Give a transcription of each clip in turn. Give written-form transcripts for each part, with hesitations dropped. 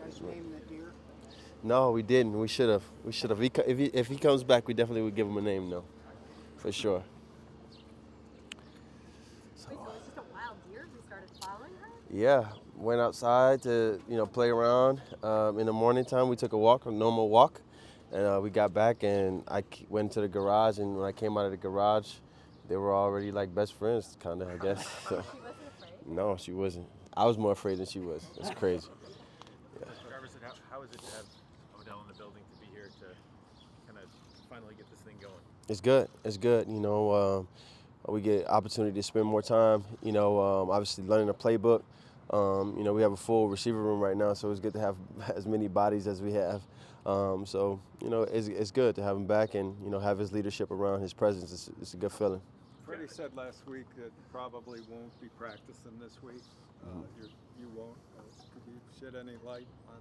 guys name the deer? No, we didn't. We should have. We should have. If he comes back, we definitely would give him a name, though, for sure. So, Wait, so it's just a wild deer? We started following her? yeah, went outside to play around. In the morning time, we took a walk, a normal walk, and we got back and went to the garage. And when I came out of the garage, they were already like best friends, kind of, I guess. So, She wasn't afraid? no, she wasn't. I was more afraid than she was. It's crazy. Jarvis, how is it to have Odell in the building to be here to kind of finally get this thing going? It's good. It's good. We get opportunity to spend more time. Obviously learning the playbook. We have a full receiver room right now, so it's good to have as many bodies as we have. It's good to have him back and have his leadership around, his presence. It's a good feeling. Freddie said last week that probably won't be practicing this week. You won't. Could you shed any light on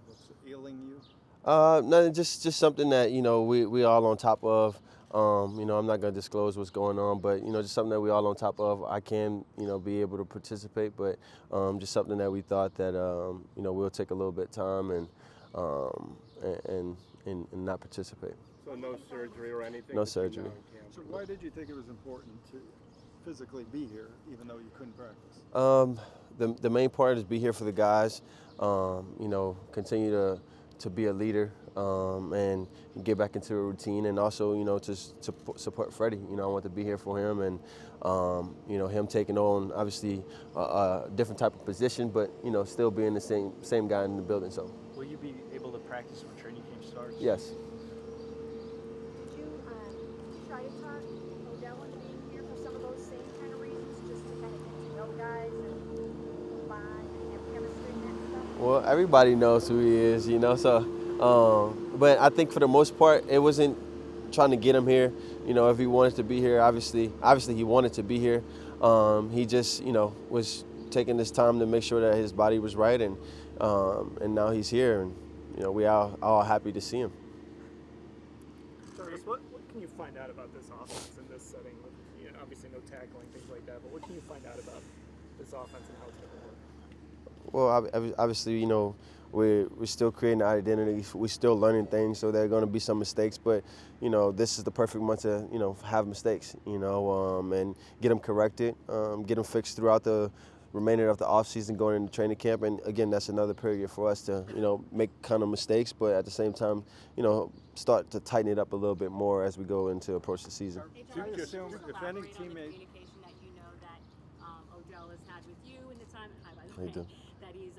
what's ailing you? No, just something that we all on top of. I'm not going to disclose what's going on, but just something that we all on top of. I can be able to participate, but just something that we thought that we'll take a little bit of time and not participate. So no surgery or anything? No surgery. So why did you think it was important to physically be here, even though you couldn't practice? The main part is be here for the guys. Continue to be a leader and get back into a routine, and also to support Freddie. I want to be here for him, and him taking on obviously a different type of position, but still being the same guy in the building. So. Will you be able to practice when training camp starts? Yes. Did you try to talk Odell into being here for some of those same kind of reasons, just to kind of get to know guys and bond and have chemistry and that stuff? Well, everybody knows who he is, but I think for the most part, it wasn't trying to get him here. If he wanted to be here, obviously he wanted to be here. He just, was taking this time to make sure that his body was right, and now he's here, and we are all happy to see him. Jarvis, what can you find out about this offense in this setting? With, obviously no tackling, things like that, but what can you find out about this offense and how it's going to work? Well, obviously, we're still creating our identity. We're still learning things, so there are going to be some mistakes. But this is the perfect month to have mistakes, and get them corrected, get them fixed throughout the remainder of the offseason, going into training camp. And again, that's another period for us to make kind of mistakes, but at the same time, start to tighten it up a little bit more as we go into approach the season. Hey, Do you Jarvis, assume just if any elaborate on the teammate- communication that that Odell has had with you in the time, hi, by the How you way, doing? that he's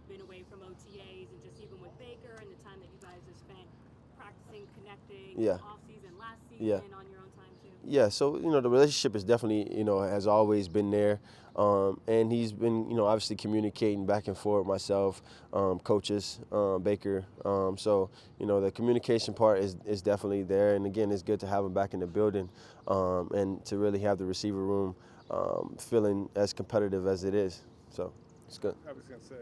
been away from OTAs and just even with Baker and the time that you guys have spent practicing, connecting, Yeah. off season, last season, Yeah. on your own time too. Yeah, so the relationship is definitely has always been there, and he's been obviously communicating back and forth with myself, coaches, Baker. So the communication part is definitely there, and again, it's good to have him back in the building, and to really have the receiver room feeling as competitive as it is. So it's good. I was going to say,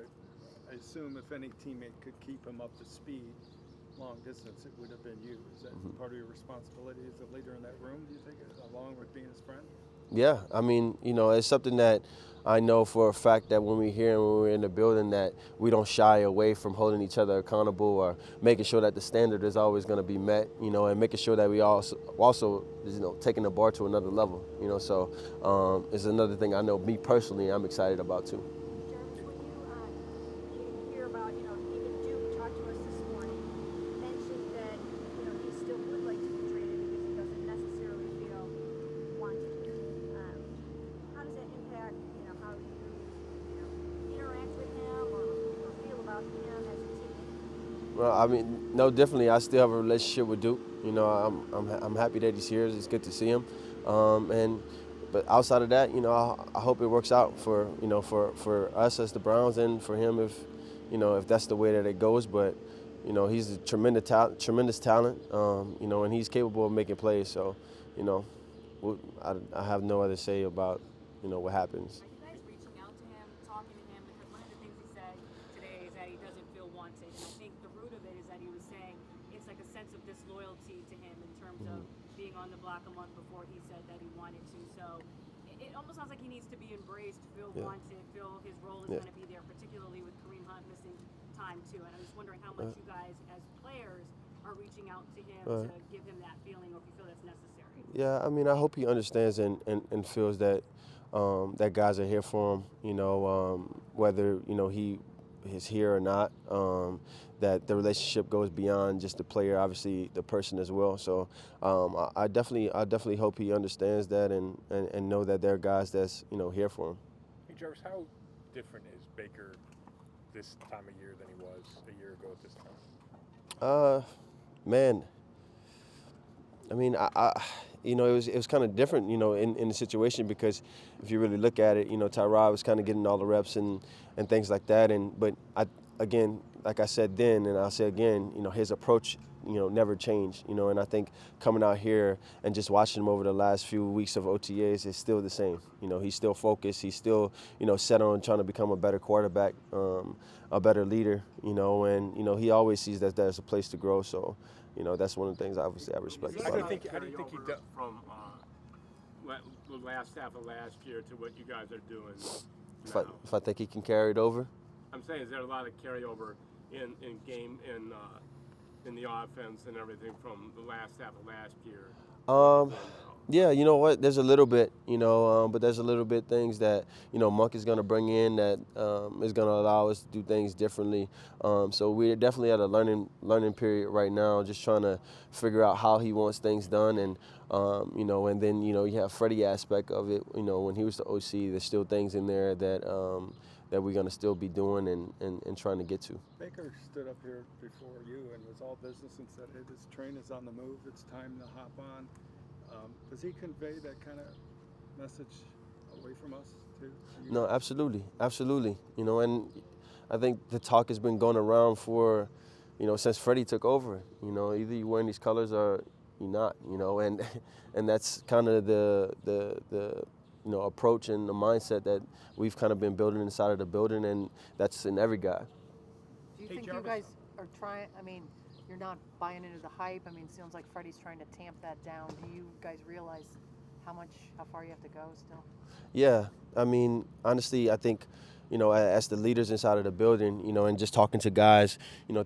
I assume if any teammate could keep him up to speed long distance, it would have been you. Is that part of your responsibility as a leader in that room, do you think, along with being his friend? Yeah, I mean, it's something that I know for a fact that when we're here and when we're in the building, that we don't shy away from holding each other accountable or making sure that the standard is always going to be met, and making sure that we also taking the bar to another level, So it's another thing I know me personally I'm excited about too. Jarvis, when you hear about, even Duke talked to us this morning, mentioned that, he still would like to be traded because he doesn't necessarily feel wanted here. How does that impact, how you interact with him or feel about him as a teammate? Well, I mean, no, definitely. I still have a relationship with Duke. I'm happy that he's here. It's good to see him. But outside of that, I hope it works out for for us as the Browns and for him if that's the way that it goes. But he's a tremendous talent. And he's capable of making plays. So, I have no other say about what happens. Are you guys reaching out to him, talking to him? Because one of the things he said today is that he doesn't feel wanted. And I think the root of it is that he was saying it's like a sense of disloyalty to him in terms of being on the block a month before he said that he wanted to. So it almost sounds like he needs to be embraced, feel wanted, feel his role is going to be there, particularly with Kareem Hunt missing time time too. And I was wondering how much you guys, as players, are reaching out to him to give him that feeling, or if you feel that's necessary. Yeah, I mean, I hope he understands and feels that that guys are here for him. Whether he is here or not. That the relationship goes beyond just the player, obviously the person as well. So I definitely hope he understands that and know that there are guys that's here for him. Hey Jarvis, how different is Baker this time of year than he was a year ago at this time? Man, I mean, it was kind of different, in the situation, because if you really look at it, Tyrod was kind of getting all the reps and things like that. But again, like I said then, and I'll say again, his approach, never changed, and I think coming out here and just watching him over the last few weeks of OTAs is still the same. He's still focused. He's still, set on trying to become a better quarterback, a better leader, and, he always sees that there's a place to grow. So, that's one of the things obviously I respect How about do you him. think he does? From the last half of last year to what you guys are doing If now? think he can carry it over. I'm saying, is there a lot of carryover in the offense and everything from the last half of last year? Yeah, you know what? There's a little bit, but there's a little bit things that, Monk is going to bring in that is going to allow us to do things differently. So we're definitely at a learning period right now, just trying to figure out how he wants things done. And, and then, you have Freddie aspect of it. When he was the OC, there's still things in there that that we're going to still be doing and trying to get to. Baker stood up here before you and was all business and said, hey, this train is on the move. It's time to hop on. Does he convey that kind of message away from us too? No, absolutely. And I think the talk has been going around for, since Freddie took over. Either you're wearing these colors or you're not. And that's kind of the approach and the mindset that we've kind of been building inside of the building, and that's in every guy. Do you think you guys are trying? I mean, you're not buying into the hype. I mean, it sounds like Freddie's trying to tamp that down. Do you guys realize how far you have to go still? Yeah, I mean, honestly, I think, as the leaders inside of the building, and just talking to guys,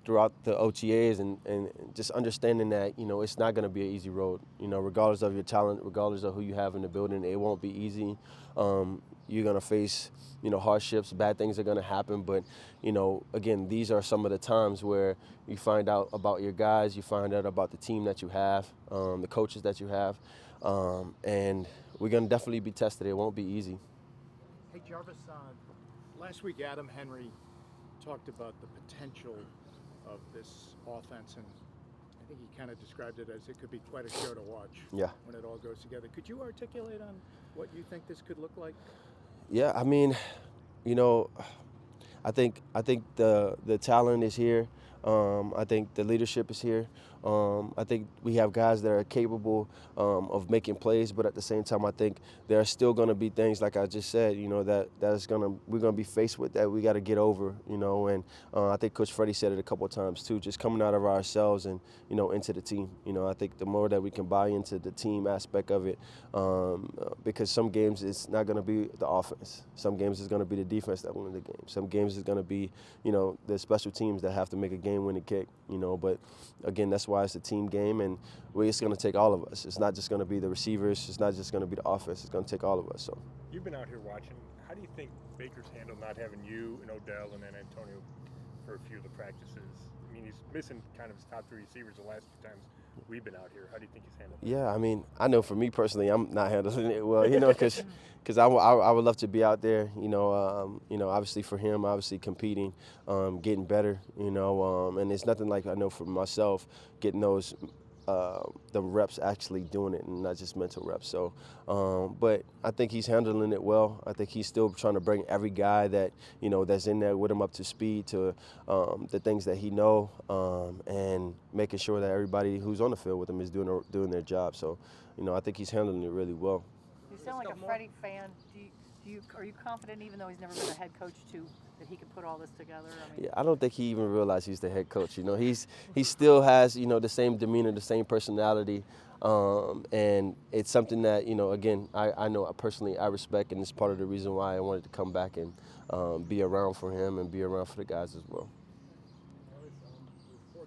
throughout the OTAs and just understanding that, it's not going to be an easy road, regardless of your talent, regardless of who you have in the building, it won't be easy. You're going to face, hardships, bad things are going to happen. But, again, these are some of the times where you find out about your guys, you find out about the team that you have, the coaches that you have, and we're going to definitely be tested. It won't be easy. Hey, Jarvis, last week Adam Henry talked about the potential of this offense, and I think he kind of described it as it could be quite a show to watch when it all goes together. Could you articulate on what you think this could look like? Yeah, I mean, I think the talent is here. I think the leadership is here. I think we have guys that are capable of making plays, but at the same time, I think there are still going to be things, like I just said, we're going to be faced with that we got to get over, and I think Coach Freddie said it a couple of times too, just coming out of ourselves and, into the team. I think the more that we can buy into the team aspect of it, because some games it's not going to be the offense. Some games it's going to be the defense that wins the game. Some games it's going to be, the special teams that have to make a game-winning kick, but again, that's why it's a team game, and it's going to take all of us. It's not just going to be the receivers. It's not just going to be the offense. It's going to take all of us. So You've been out here watching. How do you think Baker's handled not having you and Odell and then Antonio for a few of the practices? I mean, he's missing kind of his top three receivers the last few times we've been out here. How do you think he's handled it? Yeah, I mean, I know for me personally, I'm not handling it well, because I would love to be out there, obviously for him, obviously competing, getting better, and it's nothing like I know for myself getting those the reps actually doing it and not just mental reps. So, but I think he's handling it well. I think he's still trying to bring every guy that, that's in there with him up to speed to the things that he know, and making sure that everybody who's on the field with him is doing their job. So, I think he's handling it really well. You sound like a Freddie fan. Are you confident, even though he's never been a head coach, that he could put all this together? I mean, Yeah, I don't think he even realized he's the head coach. He still has the same demeanor, the same personality, and it's something that again I know personally I respect, and it's part of the reason why I wanted to come back and be around for him and be around for the guys as well.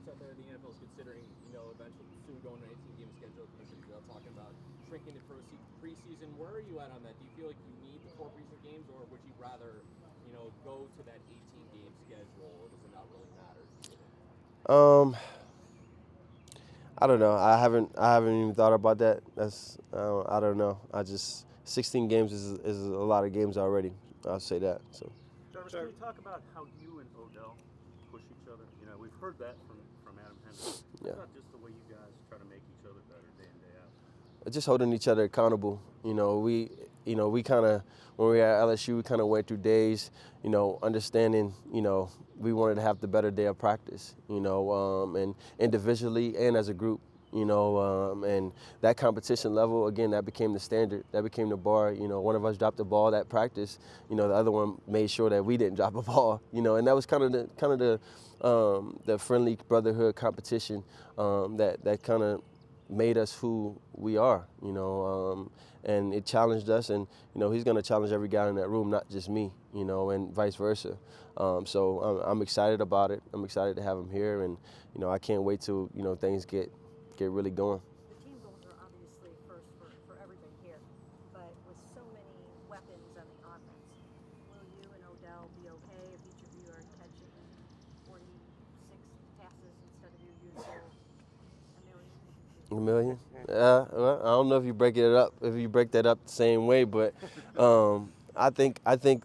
experts out there in the NFL is considering, eventually soon going to an 18-game schedule. Commissioner Goodell talking about shrinking the preseason. Where are you at on that? Do you feel like you need the 4 preseason games, or would you rather, go to that 18-game schedule, or does it not really matter? I don't know. I haven't even thought about that. I don't know. 16 games is a lot of games already. I'll say that. So. Jarvis, can you talk about how you and Odell push each other? We've heard that from Adam Henry. Yeah. It's not just the way you guys try to make each other better day in, day out. Just holding each other accountable. We kind of, when we were at LSU, we kind of went through days, understanding, we wanted to have the better day of practice, and individually and as a group, and that competition level, again, that became the standard, that became the bar. One of us dropped the ball at practice, the other one made sure that we didn't drop a ball, and that was kind of the friendly brotherhood competition that kind of made us who we are, and it challenged us, and he's going to challenge every guy in that room, not just me, and vice versa. So I'm excited about it. I'm excited to have him here, and I can't wait till things get really going. The team goals are obviously first for everybody here, but with so many weapons on the offense, will you and Odell be okay if each of you are catching 46 passes instead of your usual a million? A million? Well, I don't know if you break that up the same way, but I think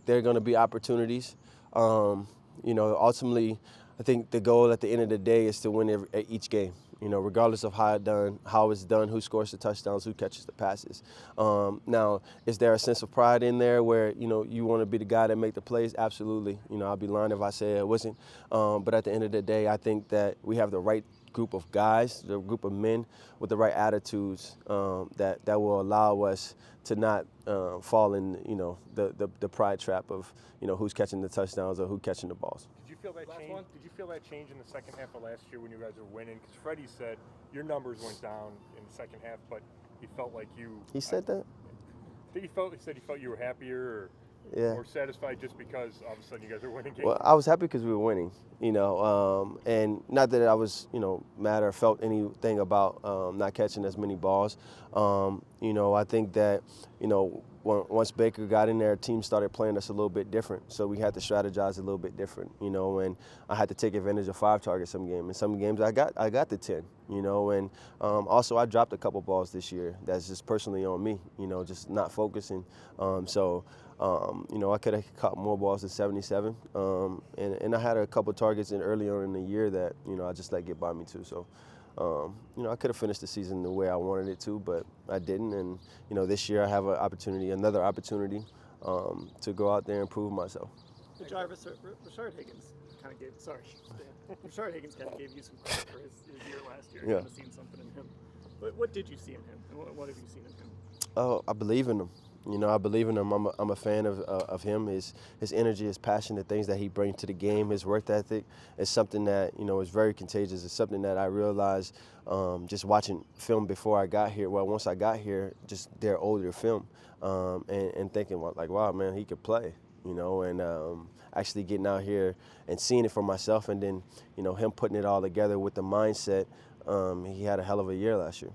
there are going to be opportunities. Ultimately, I think the goal at the end of the day is to win each game. Regardless of how it's done, who scores the touchdowns, who catches the passes. Now, is there a sense of pride in there where you want to be the guy that make the plays? Absolutely. I'd be lying if I said it wasn't. But at the end of the day, I think that we have the right group of guys, the group of men with the right attitudes that will allow us to not fall in the pride trap of who's catching the touchdowns or who's catching the balls. Did you feel that change? Did you feel that change in the second half of last year when you guys were winning? Because Freddie said your numbers went down in the second half, but he felt like you. He said that? He said he felt you were happier or more satisfied just because all of a sudden you guys are winning games. Well, I was happy because we were winning, and not that I was, mad or felt anything about not catching as many balls. I think that, once Baker got in there, teams started playing us a little bit different. So we had to strategize a little bit different, and I had to take advantage of 5 targets some games. In some games I got the 10, and also I dropped a couple balls this year. That's just personally on me, just not focusing. I could have caught more balls than 77. And I had a couple targets early on in the year that, I just let get by me too. So, I could have finished the season the way I wanted it to, but I didn't. And, this year I have another opportunity to go out there and prove myself. Jarvis, Rashard Higgins kind of gave you some credit for his year last year. You haven't seen something in him. But what did you see in him, and what have you seen in him? Oh, I believe in him. I believe in him. I'm a fan of him. His energy, his passion, the things that he brings to the game, his work ethic is something that, is very contagious. It's something that I realized just watching film before I got here. Well, once I got here, just their older film and thinking, wow, man, he could play, and actually getting out here and seeing it for myself and then, him putting it all together with the mindset. He had a hell of a year last year.